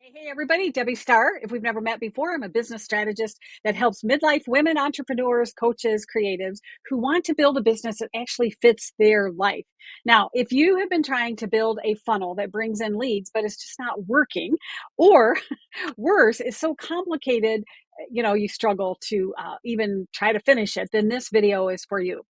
Hey, everybody, Debbi Starr. If we've never met before, I'm a business strategist that helps midlife women, entrepreneurs, coaches, creatives who want to build a business that actually fits their life. Now, if you have been trying to build a funnel that brings in leads, but it's just not working, or worse, it's so complicated, you struggle to even try to finish it, then this video is for you.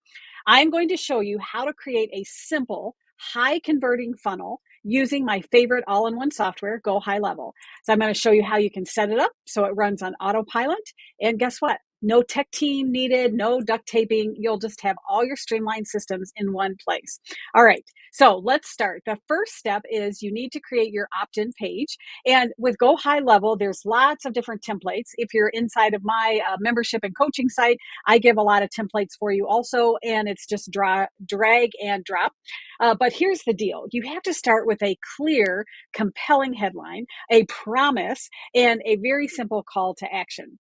I'm going to show you how to create a simple, high converting funnel using my favorite all-in-one software, GoHighLevel. So I'm going to show you how you can set it up so it runs on autopilot. And guess what? No tech team needed, no duct taping. You'll just have all your streamlined systems in one place. All right, so let's start. The first step is you need to create your opt-in page. And with GoHighLevel, there's lots of different templates. If you're inside of my membership and coaching site, I give a lot of templates for you also, and it's just drag and drop. But here's the deal. You have to start with a clear, compelling headline, a promise, and a very simple call to action.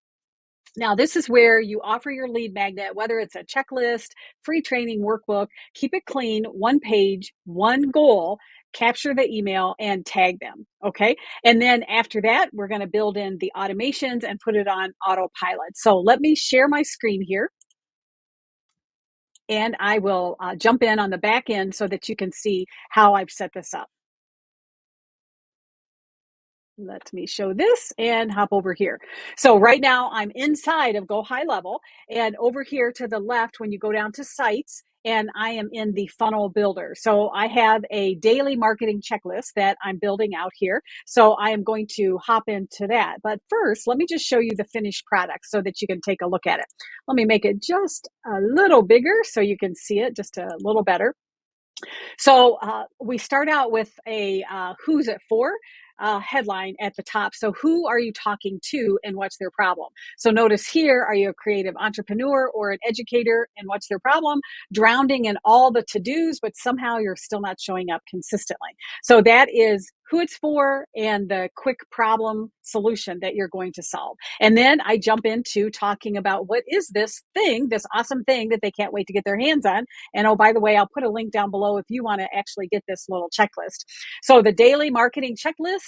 Now, this is where you offer your lead magnet, whether it's a checklist, free training workbook, keep it clean, one page, one goal, capture the email and tag them. Okay. And then after that, we're going to build in the automations and put it on autopilot. So let me share my screen here and I will jump in on the back end so that you can see how I've set this up. Let me show this and hop over here. So right now I'm inside of GoHighLevel, and over here to the left, when you go down to sites, and I am in the funnel builder. So I have a daily marketing checklist that I'm building out here. So I am going to hop into that. But first, let me just show you the finished product so that you can take a look at it. Let me make it just a little bigger so you can see it just a little better. So we start out with a who's it for headline at the top. So who are you talking to and what's their problem? So notice here, are you a creative entrepreneur or an educator and what's their problem? Drowning in all the to-dos, but somehow you're still not showing up consistently. So that is who it's for and the quick problem solution that you're going to solve. And then I jump into talking about what is this thing, this awesome thing that they can't wait to get their hands on. And oh, by the way, I'll put a link down below if you want to actually get this little checklist. So the daily marketing checklist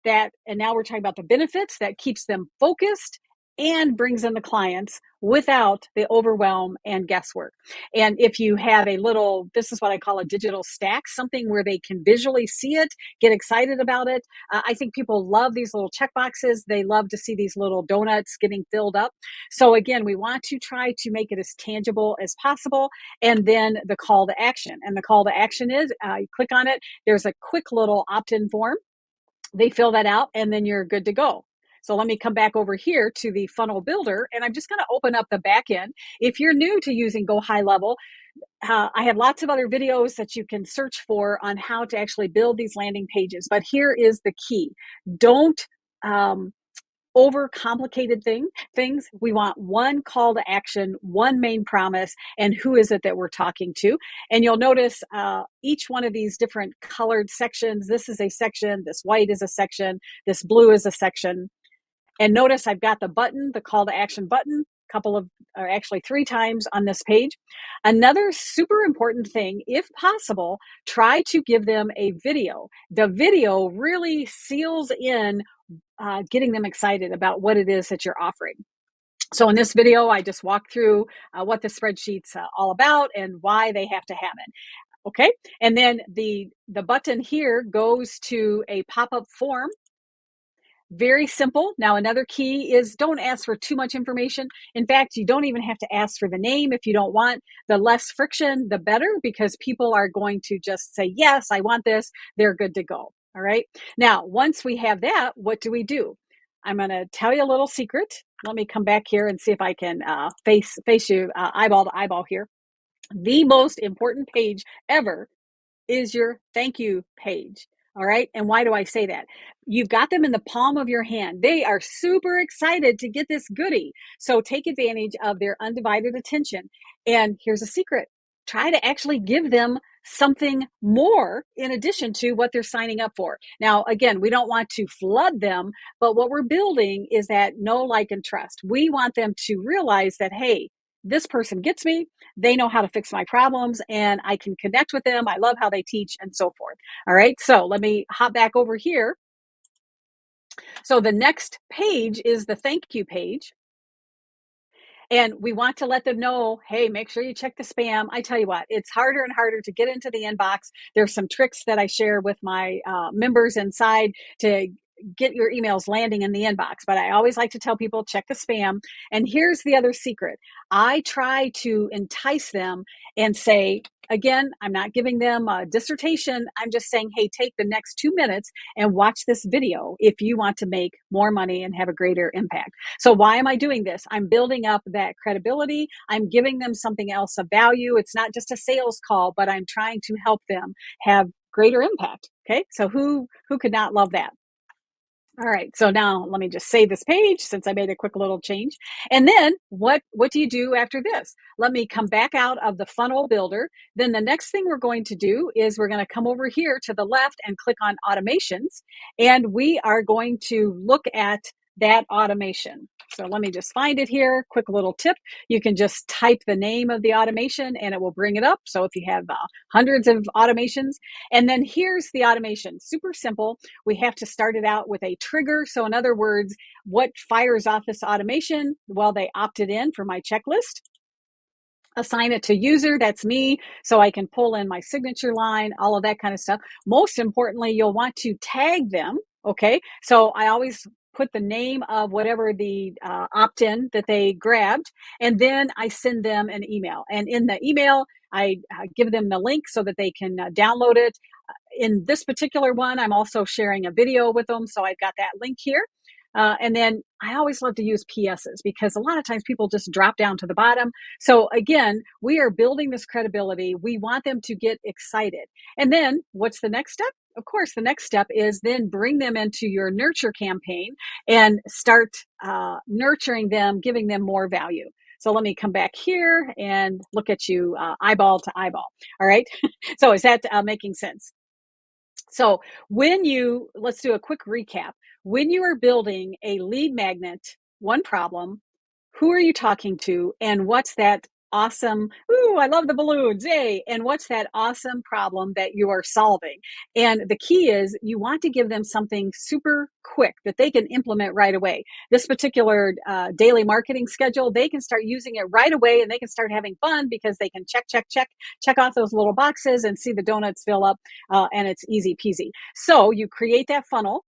and now we're talking about the benefits that keeps them focused and brings in the clients without the overwhelm and guesswork. And if you have this is what I call a digital stack, something where they can visually see it, get excited about it. I think people love these little check boxes. They love to see these little donuts getting filled up. So again, we want to try to make it as tangible as possible. And then the call to action. And the call to action is you click on it. There's a quick little opt-in form. They fill that out and then you're good to go. So let me come back over here to the funnel builder and I'm just going to open up the back end. If you're new to using GoHighLevel, I have lots of other videos that you can search for on how to actually build these landing pages. But here is the key. Don't overcomplicated things. We want one call to action, one main promise, and who is it that we're talking to. And you'll notice each one of these different colored sections. This is a section, this white is a section, this blue is a section. And notice I've got the button, the call to action button, or actually 3 times on this page. Another super important thing, if possible, try to give them a video. The video really seals in getting them excited about what it is that you're offering. So in this video, I just walk through what the spreadsheet's all about and why they have to have it. Okay, and then the button here goes to a pop-up form. Very simple. Now, another key is don't ask for too much information. In fact, you don't even have to ask for the name if you don't want. The less friction, the better, because people are going to just say, yes, I want this. They're good to go. All right. Now, once we have that, what do? I'm going to tell you a little secret. Let me come back here and see if I can face you eyeball to eyeball here. The most important page ever is your thank you page. All right. And why do I say that? You've got them in the palm of your hand. They are super excited to get this goodie. So take advantage of their undivided attention. And here's a secret. Try to actually give them something more in addition to what they're signing up for. Now, again, we don't want to flood them, but what we're building is that know, like, and trust. We want them to realize that, hey, this person gets me. They know how to fix my problems and I can connect with them. I love how they teach and so forth. All right. So let me hop back over here So the next page is the thank you page. And we want to let them know, hey, make sure you check the spam. I tell you what, it's harder and harder to get into the inbox. There's some tricks that I share with my members inside to get your emails landing in the inbox. But I always like to tell people, check the spam. And here's the other secret. I try to entice them and say, again, I'm not giving them a dissertation. I'm just saying, hey, take the next 2 minutes and watch this video if you want to make more money and have a greater impact. So why am I doing this? I'm building up that credibility. I'm giving them something else of value. It's not just a sales call, but I'm trying to help them have greater impact. Okay. So who could not love that? All right, so now let me just save this page since I made a quick little change. And then what do you do after this? Let me come back out of the funnel builder. Then the next thing we're going to do is we're going to come over here to the left and click on automations. And we are going to look at that automation. So let me just find it here. Quick little tip. You can just type the name of the automation and it will bring it up. So if you have hundreds of automations, and then here's the automation. Super simple. We have to start it out with a trigger. So in other words, what fires off this automation? Well, they opted in for my checklist. Assign it to user, that's me, so I can pull in my signature line, all of that kind of stuff. Most importantly, you'll want to tag them, okay? So I always put the name of whatever the opt-in that they grabbed, and then I send them an email. And in the email, I give them the link so that they can download it. In this particular one, I'm also sharing a video with them, so I've got that link here. And then I always love to use PSs because a lot of times people just drop down to the bottom. So again, we are building this credibility. We want them to get excited. And then what's the next step? Of course, the next step is then bring them into your nurture campaign and start nurturing them, giving them more value. So let me come back here and look at you eyeball to eyeball. All right. So is that making sense? So let's do a quick recap. When you are building a lead magnet, one problem, who are you talking to and what's that awesome, ooh, I love the balloons, yay, and what's that awesome problem that you are solving? And the key is you want to give them something super quick that they can implement right away. This particular daily marketing schedule, they can start using it right away and they can start having fun because they can check off those little boxes and see the donuts fill up, and it's easy peasy. So you create that funnel.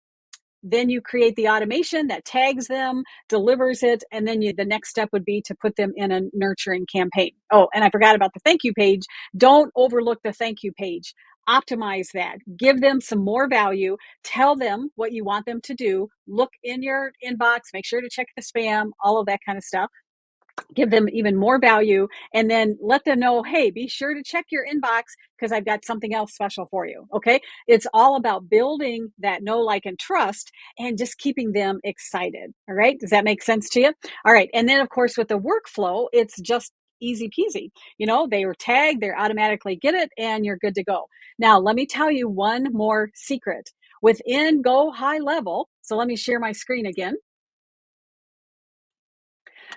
Then you create the automation that tags them, delivers it, and then the next step would be to put them in a nurturing campaign. Oh, and I forgot about the thank you page. Don't overlook the thank you page. Optimize that. Give them some more value. Tell them what you want them to do. Look in your inbox. Make sure to check the spam, all of that kind of stuff. Give them even more value, and then let them know, hey, be sure to check your inbox because I've got something else special for you. Okay. It's all about building that know, like, and trust and just keeping them excited. All right. Does that make sense to you? All right. And then, of course, with the workflow, it's just easy peasy. They were tagged, they automatically get it, and you're good to go. Now, let me tell you one more secret within GoHighLevel. So let me share my screen again.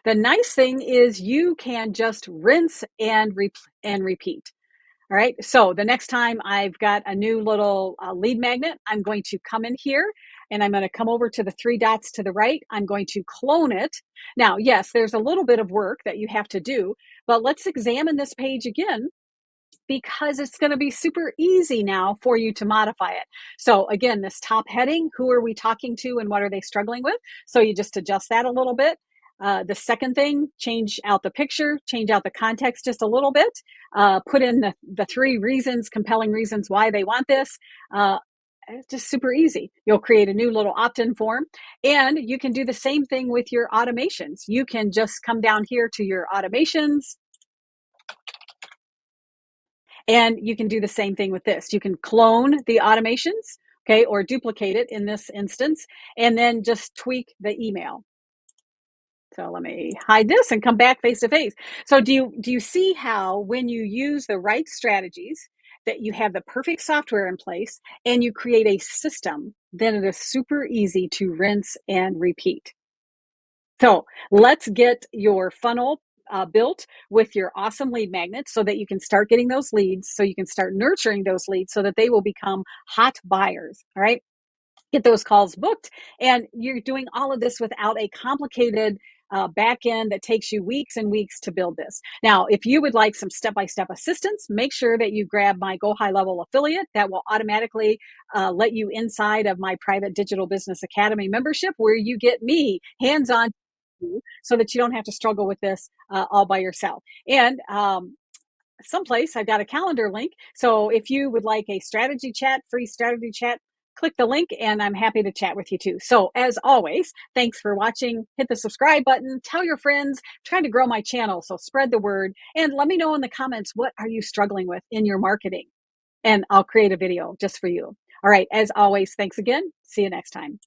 The nice thing is you can just rinse and repeat. All right. So the next time I've got a new little lead magnet, I'm going to come in here and I'm going to come over to the 3 dots to the right. I'm going to clone it. Now, yes, there's a little bit of work that you have to do, but let's examine this page again because it's going to be super easy now for you to modify it. So again, this top heading, who are we talking to and what are they struggling with? So you just adjust that a little bit. The second thing, change out the picture, change out the context just a little bit, put in the 3 reasons, compelling reasons why they want this. It's just super easy. You'll create a new little opt-in form, and you can do the same thing with your automations. You can just come down here to your automations, and you can do the same thing with this. You can clone the automations, okay, or duplicate it in this instance, and then just tweak the email. So let me hide this and come back face to face. So do you see how when you use the right strategies that you have the perfect software in place and you create a system, then it is super easy to rinse and repeat. So let's get your funnel built with your awesome lead magnets so that you can start getting those leads, so you can start nurturing those leads so that they will become hot buyers. All right. get those calls booked. And you're doing all of this without a complicated back end that takes you weeks and weeks to build this. Now, if you would like some step-by-step assistance, make sure that you grab my Go High Level affiliate that will automatically let you inside of my private digital business academy membership, where you get me hands-on so that you don't have to struggle with this all by yourself. And someplace I've got a calendar link. So if you would like a strategy chat, free strategy chat, click the link and I'm happy to chat with you too. So as always, thanks for watching. Hit the subscribe button, tell your friends, trying to grow my channel. So spread the word and let me know in the comments, what are you struggling with in your marketing? And I'll create a video just for you. All right. As always, thanks again. See you next time.